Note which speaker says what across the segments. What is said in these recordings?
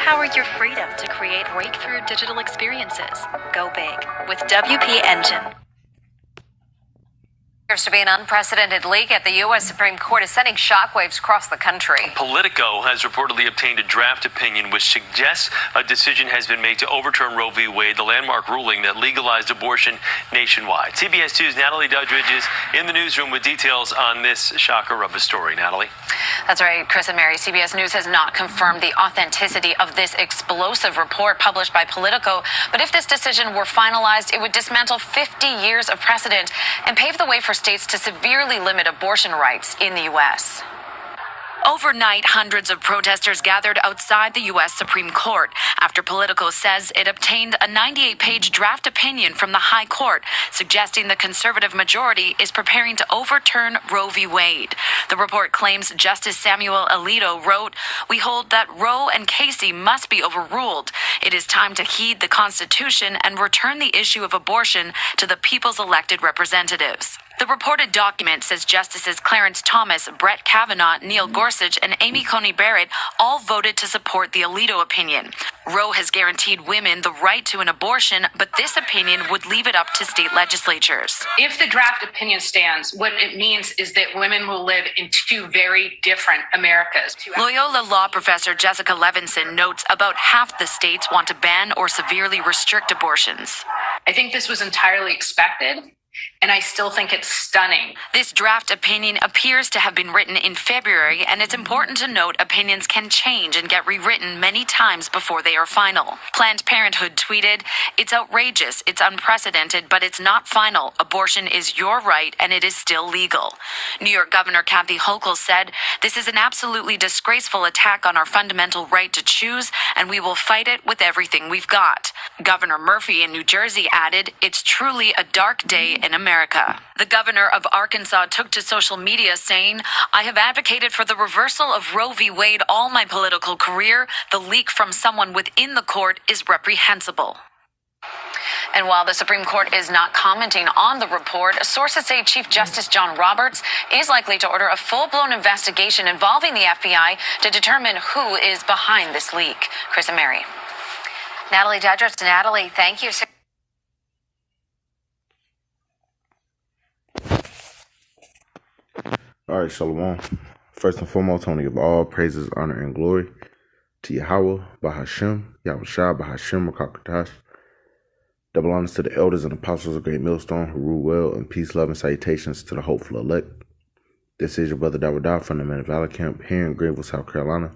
Speaker 1: Empower your freedom to create breakthrough digital experiences. Go big with WP Engine.
Speaker 2: Appears to be an unprecedented leak at the U.S. Supreme Court is sending shockwaves across the country.
Speaker 3: Politico has reportedly obtained a draft opinion which suggests a decision has been made to overturn Roe v. Wade, the landmark ruling that legalized abortion nationwide. CBS 2's Natalie Dudridge is in the newsroom with details on this shocker of a story. Natalie?
Speaker 2: That's right, Chris and Mary. CBS News has not confirmed the authenticity of this explosive report published by Politico. But if this decision were finalized, it would dismantle 50 years of precedent and pave the way for states to severely limit abortion rights in the U.S.
Speaker 1: Overnight, hundreds of protesters gathered outside the U.S. Supreme Court after Politico says it obtained a 98-page draft opinion from the High Court suggesting the conservative majority is preparing to overturn Roe v. Wade. The report claims Justice Samuel Alito wrote, "We hold that Roe and Casey must be overruled. It is time to heed the Constitution and return the issue of abortion to the people's elected representatives." The reported document says Justices Clarence Thomas, Brett Kavanaugh, Neil Gorsuch, and Amy Coney Barrett all voted to support the Alito opinion. Roe has guaranteed women the right to an abortion, but this opinion would leave it up to state legislatures.
Speaker 4: If the draft opinion stands, what it means is that women will live in two very different Americas.
Speaker 1: Loyola law professor Jessica Levinson notes about half the states want to ban or severely restrict abortions.
Speaker 4: I think this was entirely expected, and I still think it's stunning.
Speaker 1: This draft opinion appears to have been written in February, and it's important to note opinions can change and get rewritten many times before they are final. Planned Parenthood tweeted, "It's outrageous, it's unprecedented, but it's not final. Abortion is your right, and it is still legal." New York Governor Kathy Hochul said, "This is an absolutely disgraceful attack on our fundamental right to choose, and we will fight it with everything we've got." Governor Murphy in New Jersey added, "It's truly a dark day in America." The governor of Arkansas took to social media saying, "I have advocated for the reversal of Roe v. Wade all my political career. The leak from someone within the court is reprehensible."
Speaker 2: And while the Supreme Court is not commenting on the report, sources say Chief Justice John Roberts is likely to order a full-blown investigation involving the FBI to determine who is behind this leak. Chris and Mary. Natalie Dudridge. Natalie, thank you.
Speaker 5: All right, Shalom. First and foremost, I want to give all praises, honor, and glory to Yahweh, Bahashem, Yahushua, Bahashem, Rakakatash. Double honors to the elders and apostles of Great Millstone who rule well, and peace, love, and salutations to the hopeful elect. This is your brother Dawadah from the Men of Valor Camp here in Greenville, South Carolina,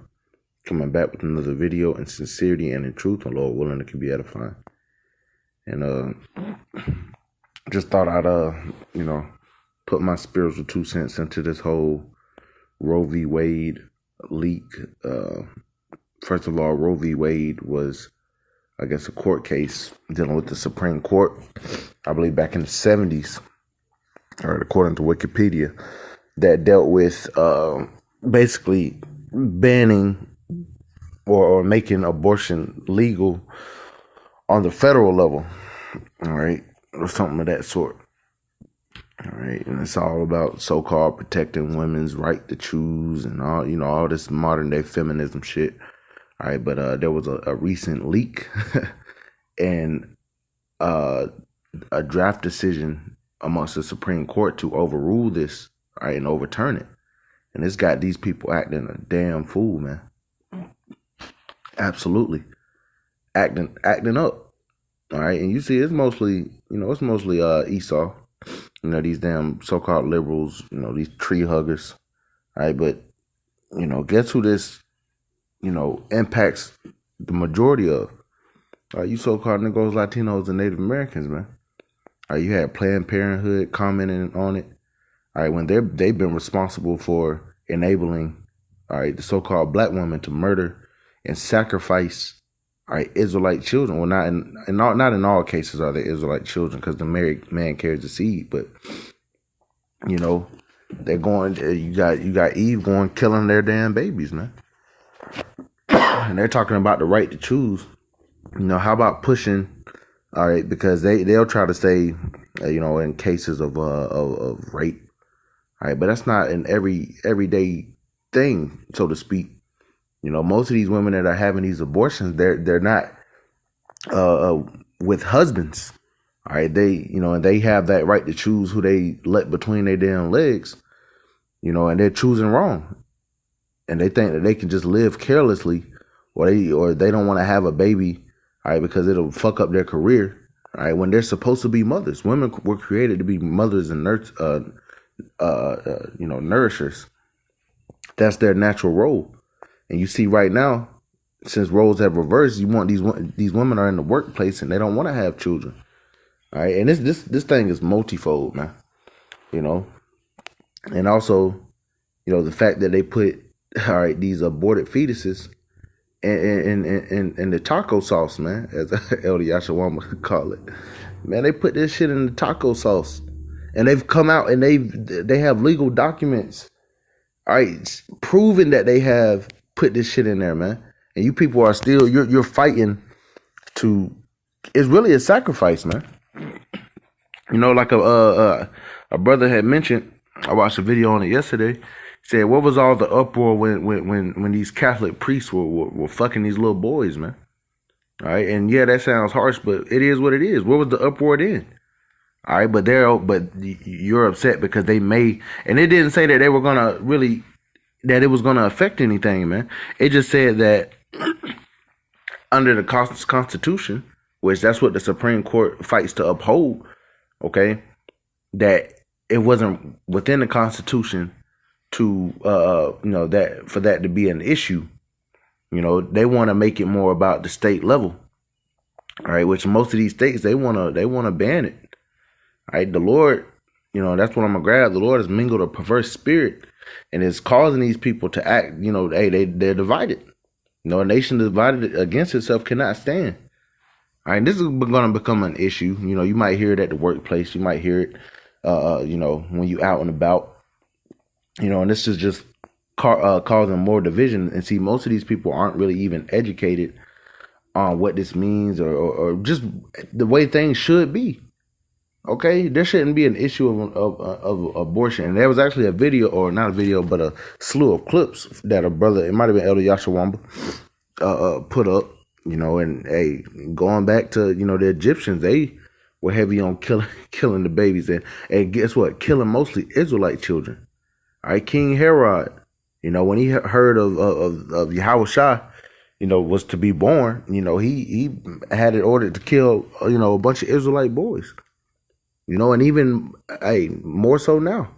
Speaker 5: coming back with another video in sincerity and in truth, and Lord willing, it can be edifying. And just thought I'd put my spiritual 2 cents into this whole Roe v. Wade leak. First of all, Roe v. Wade was, I guess, a court case dealing with the Supreme Court, I believe back in the 70s, or according to Wikipedia, that dealt with basically banning or making abortion legal on the federal level, all right, or something of that sort. All right, and it's all about so-called protecting women's right to choose and all, all this modern day feminism shit. All right, but there was a recent leak and a draft decision amongst the Supreme Court to overrule this, all right, and overturn it. And it's got these people acting a damn fool, man. Absolutely. Acting up. All right, and you see it's mostly Esau. These damn so-called liberals, these tree huggers. All right, but, guess who this, impacts the majority of? You so-called Negroes, Latinos, and Native Americans, man. All right, you had Planned Parenthood commenting on it. All right, when they've been responsible for enabling, all right, the so-called black women to murder and sacrifice, all right, Israelite children. Well, not in all cases are they Israelite children, because the married man carries the seed. But they're going. You got Eve going killing their damn babies, man. And they're talking about the right to choose. How about pushing? All right, because they'll try to say, in cases of rape. All right, but that's not an everyday thing, so to speak. You know, most of these women that are having these abortions, they're not with husbands. All right, and they have that right to choose who they let between their damn legs. You know, and they're choosing wrong, and they think that they can just live carelessly, or they don't want to have a baby, all right, because it'll fuck up their career. All right, when they're supposed to be mothers. Women were created to be mothers and nourishers. That's their natural role. And you see right now, since roles have reversed, you want these women are in the workplace and they don't want to have children. All right, and this thing is multifold, man. You know, and also, you know, the fact that they put these aborted fetuses in the taco sauce, man, as Elder Yashawama could call it. Man, they put this shit in the taco sauce, and they've come out and they have legal documents, all right, proving that they have put this shit in there, man. And you people are still you're fighting to. It's really a sacrifice, man. You know, like a brother had mentioned. I watched a video on it yesterday. Said, what was all the uproar when these Catholic priests were fucking these little boys, man? All right, and yeah, that sounds harsh, but it is what it is. What was the uproar then? All right, but you're upset because they may, and it didn't say that they were gonna really, that it was gonna affect anything, man. It just said that under the Constitution, which that's what the Supreme Court fights to uphold, okay, that it wasn't within the Constitution to that for that to be an issue. You know, they want to make it more about the state level. All right, which most of these states they want to ban it. All right, the Lord, you know, that's what I'm gonna grab. The Lord has mingled a perverse spirit and is causing these people to act, you know, hey, they're divided. You know, a nation divided against itself cannot stand. All right, this is going to become an issue. You know, you might hear it at the workplace. You might hear it, you know, when you out and about. You know, and this is just causing more division. And see, most of these people aren't really even educated on what this means or just the way things should be. Okay, there shouldn't be an issue of abortion. And there was actually a video, or not a video, but a slew of clips that a brother, it might have been Elder Yashawamba, put up. You know, and hey, going back to, you know, the Egyptians, they were heavy on killing the babies, and guess what? Killing mostly Israelite children. All right, King Herod, you know, when he heard of Yahweh Shah, you know, was to be born, you know, he had it ordered to kill, you know, a bunch of Israelite boys. You know, and even more so now.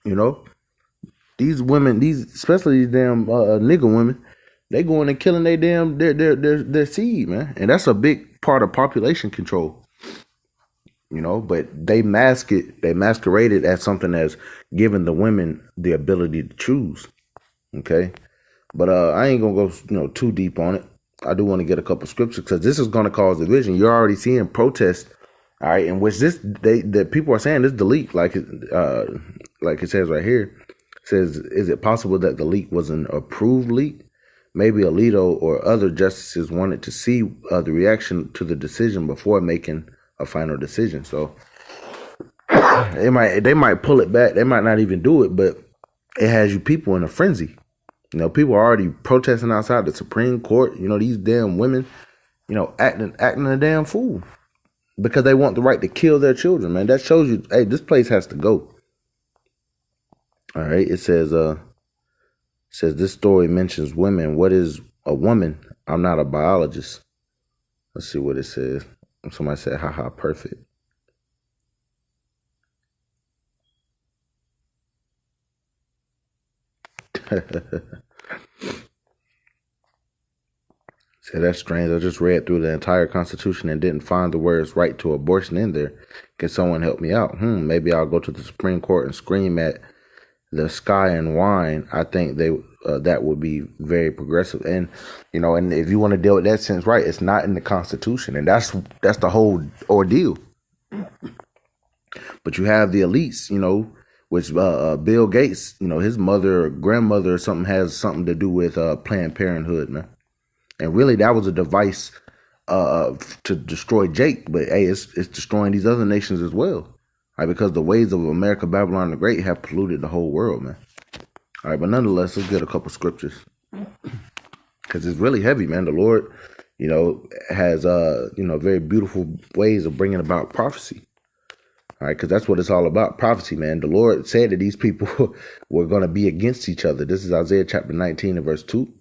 Speaker 5: You know, these women, especially these damn nigger women, they going and killing their seed, man. And that's a big part of population control. You know, but they masquerade it as something that's giving the women the ability to choose. Okay. But I ain't gonna go, you know, too deep on it. I do want to get a couple scriptures because this is gonna cause division. You're already seeing protests, all right, in which that people are saying this delete, like it says right here. It says, is it possible that the leak was an approved leak? Maybe Alito or other justices wanted to see the reaction to the decision before making a final decision. So they might pull it back. They might not even do it, but it has you people in a frenzy. You know, people are already protesting outside the Supreme Court. You know, these damn women, you know, acting a damn fool because they want the right to kill their children, man. That shows you, hey, this place has to go. All right. It says this story mentions women. What is a woman? I'm not a biologist. Let's see what it says. Somebody said, haha, perfect. Say, that's strange. I just read through the entire Constitution and didn't find the words right to abortion in there. Can someone help me out? Maybe I'll go to the Supreme Court and scream at the sky and whine. I think that would be very progressive. And, you know, and if you want to deal with that sense, right, it's not in the Constitution. And that's the whole ordeal. But you have the elites, you know, which Bill Gates, you know, his mother or grandmother or something has something to do with Planned Parenthood, man. And really, that was a device to destroy Jake. But, hey, it's destroying these other nations as well. All right, because the ways of America, Babylon the Great have polluted the whole world, man. All right, but nonetheless, let's get a couple scriptures. because it's really heavy, man. The Lord, has very beautiful ways of bringing about prophecy. All right, because that's what it's all about, prophecy, man. The Lord said that these people were going to be against each other. This is Isaiah chapter 19 and verse 2.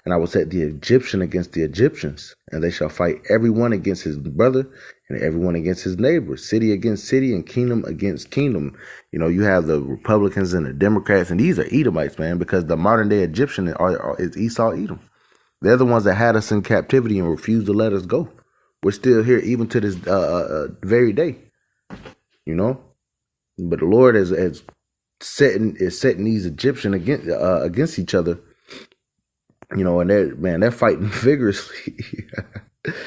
Speaker 5: And I will set the Egyptian against the Egyptians, and they shall fight everyone against his brother and everyone against his neighbor, city against city and kingdom against kingdom. You have the Republicans and the Democrats, and these are Edomites, man, because the modern day Egyptian is Esau, Edom. They're the ones that had us in captivity and refused to let us go. We're still here even to this very day, But the Lord is setting these Egyptians against each other. And they're fighting vigorously,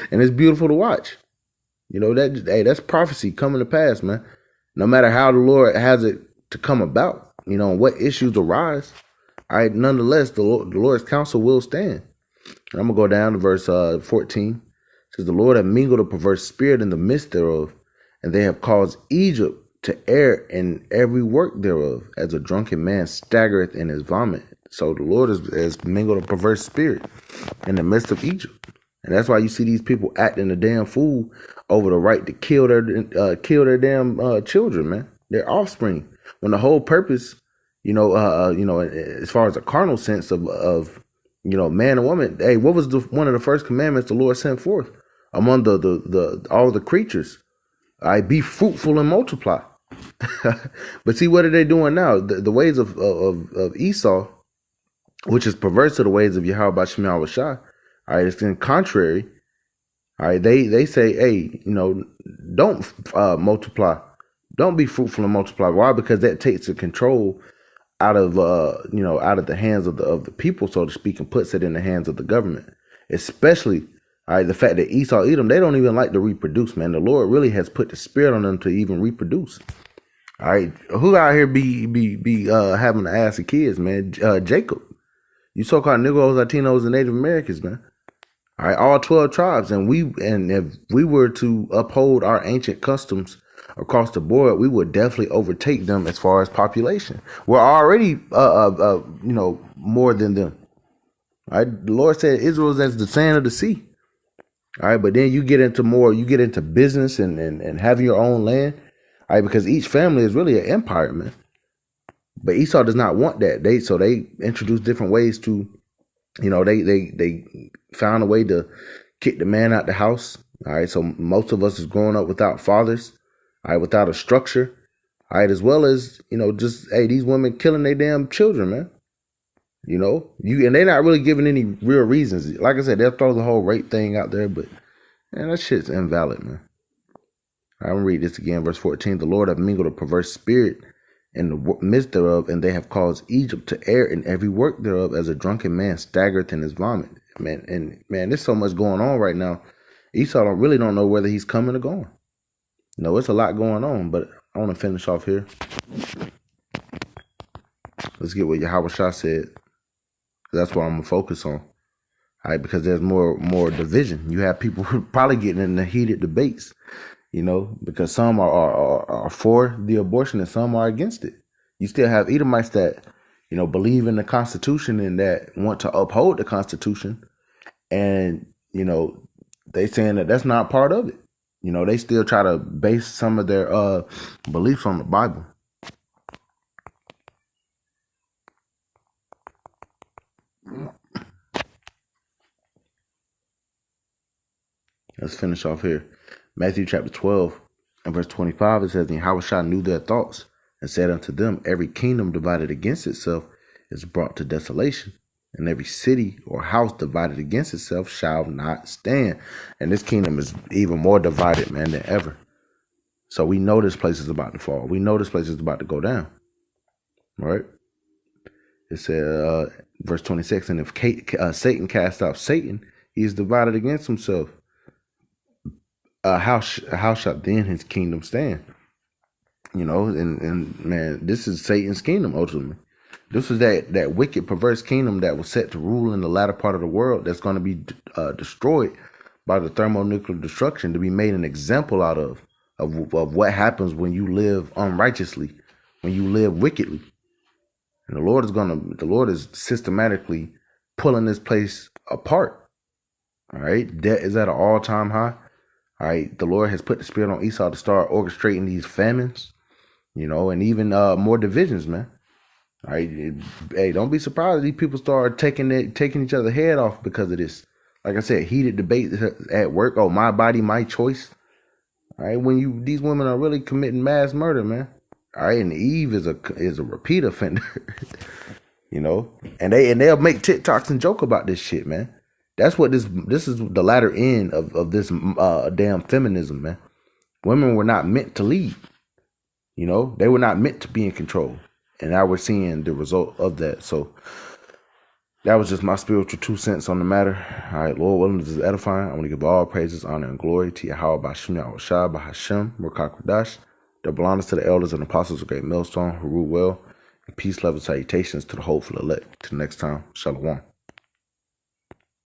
Speaker 5: and it's beautiful to watch. That's prophecy coming to pass, man. No matter how the Lord has it to come about, and what issues arise, nonetheless, the Lord's counsel will stand. And I'm gonna go down to verse 14. It says, "The Lord hath mingled a perverse spirit in the midst thereof, and they have caused Egypt to err in every work thereof, as a drunken man staggereth in his vomit." So the Lord has mingled a perverse spirit in the midst of Egypt. And that's why you see these people acting a damn fool over the right to kill their damn children, man, their offspring. When the whole purpose, as far as a carnal sense of man and woman, hey, what was one of the first commandments the Lord sent forth among the all the creatures? Be fruitful and multiply. But see, what are they doing now? The ways of Esau, which is perverse to the ways of Yahweh B'Shem Yahweh Shai. All right, it's in contrary. All right, they say, hey, don't multiply, don't be fruitful and multiply. Why? Because that takes the control out of the hands of the people, so to speak, and puts it in the hands of the government. Especially, all right, the fact that Esau, Edom, they don't even like to reproduce, man. The Lord really has put the spirit on them to even reproduce. All right, who out here be having to ask the kids, man? Jacob. You so-called Negroes, Latinos, and Native Americans, man. All right, all 12 tribes. And if we were to uphold our ancient customs across the board, we would definitely overtake them as far as population. We're already, more than them. All right, the Lord said Israel is as the sand of the sea. All right, but then you get into business and having your own land. All right, because each family is really an empire, man. But Esau does not want that. They introduced different ways to, they found a way to kick the man out the house. All right, so most of us is growing up without fathers, all right, without a structure, all right, as well as, these women killing their damn children, man. And they're not really giving any real reasons. Like I said, they'll throw the whole rape thing out there, but man, that shit's invalid, man. I'm gonna read this again, verse 14. "The Lord hath mingled a perverse spirit in the midst thereof, and they have caused Egypt to err in every work thereof, as a drunken man staggereth in his vomit." Man, there's so much going on right now. Esau don't know whether he's coming or going. It's a lot going on, but I want to finish off here. Let's get what Yahweh Shah said. That's what I'm gonna focus on. All right, because there's more division. You have people probably getting in the heated debates. Because some are for the abortion and some are against it. You still have Edomites that, believe in the Constitution and that want to uphold the Constitution. And, they saying that that's not part of it. They still try to base some of their beliefs on the Bible. Let's finish off here. Matthew chapter 12 and verse 25, it says, "And Yahushua knew their thoughts, and said unto them, Every kingdom divided against itself is brought to desolation, and every city or house divided against itself shall not stand." And this kingdom is even more divided, man, than ever. So we know this place is about to fall. We know this place is about to go down. All right? It said, verse 26, "And if Satan cast out Satan, he is divided against himself. How shall then his kingdom stand?" And man, this is Satan's kingdom ultimately. This is that wicked, perverse kingdom that was set to rule in the latter part of the world, that's going to be destroyed by the thermonuclear destruction, to be made an example out of what happens when you live unrighteously, when you live wickedly. And the Lord is systematically pulling this place apart. All right. Debt is at an all-time high. All right. The Lord has put the spirit on Esau to start orchestrating these famines, and even more divisions, man. All right. Hey, don't be surprised if these people start taking each other's head off because of this. Like I said, heated debate at work. Oh, my body, my choice. All right. When these women are really committing mass murder, man. All right. And Eve is a repeat offender. And they'll make TikToks and joke about this shit, man. That's what this is the latter end of this damn feminism, man. Women were not meant to lead. They were not meant to be in control. And now we're seeing the result of that. So that was just my spiritual 2 cents on the matter. All right, Lord willing, this is edifying. I want to give all praises, honor, and glory to Yahweh Bashim Yahushua Bahashim Murkakwadash. Double honors to the elders and apostles of Great Millstone who rule well. And peace, love, and salutations to the hopeful elect. Till next time, Shalom.